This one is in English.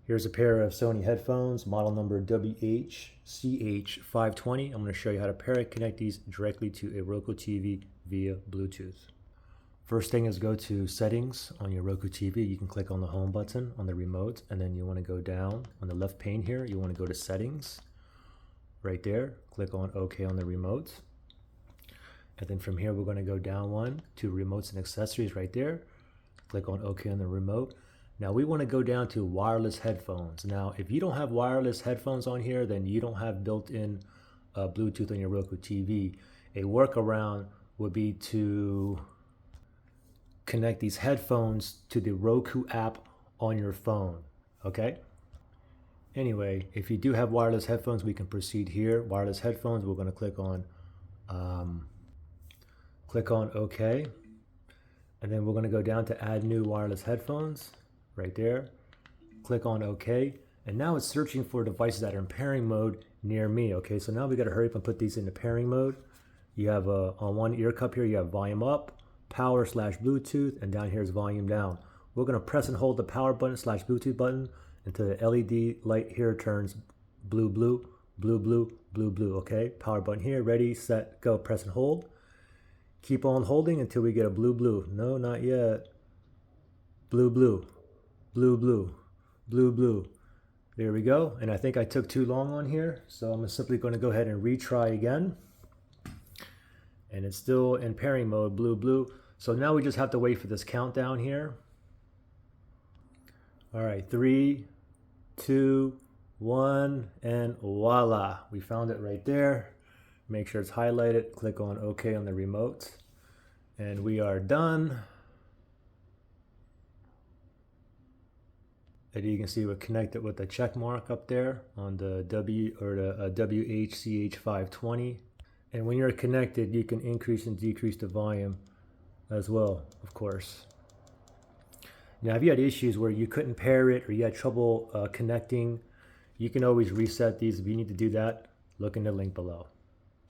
Here's a pair of Sony headphones, model number WH-CH520. I'm going to show you how to pair it, connect these directly to a Roku TV via Bluetooth. First thing is go to settings on your Roku TV. You can click on the home button on the remote, and then you want to go down on the left pane here. You want to go to settings right there. Click on OK on the remote. And then from here, we're going to go down one to remotes and accessories right there. Click on OK on the remote. Now we want to go down to wireless headphones. Now, if you don't have wireless headphones on here, then you don't have built-in Bluetooth on your Roku TV. A workaround would be to connect these headphones to the Roku app on your phone, okay? Anyway, if you do have wireless headphones, we can proceed here. Wireless headphones, we're going to click on OK. And then we're going to go down to add new wireless headphones. Right there, click on OK, and now it's searching for devices that are in pairing mode near me. Okay, so now we got to hurry up and put these into pairing mode. You have on one ear cup here, you have volume up, power / Bluetooth, and down here is volume down. We're going to press and hold the power button / Bluetooth button until the LED light here turns blue, blue, blue, blue, blue, blue. Okay, power button here, ready, set, go, press and hold. Keep on holding until we get a blue, blue. No, not yet. Blue, blue. Blue, blue, blue, blue. There we go. And I think I took too long on here, so I'm simply going to go ahead and retry again. And it's still in pairing mode, blue, blue. So now we just have to wait for this countdown here. All right, 3, 2, 1, and voila. We found it right there. Make sure it's highlighted. Click on OK on the remote. And we are done. And you can see we're connected with the check mark up there on the WH-CH520. And when you're connected, you can increase and decrease the volume as well, of course. Now, if you had issues where you couldn't pair it or you had trouble connecting, you can always reset these. If you need to do that, look in the link below.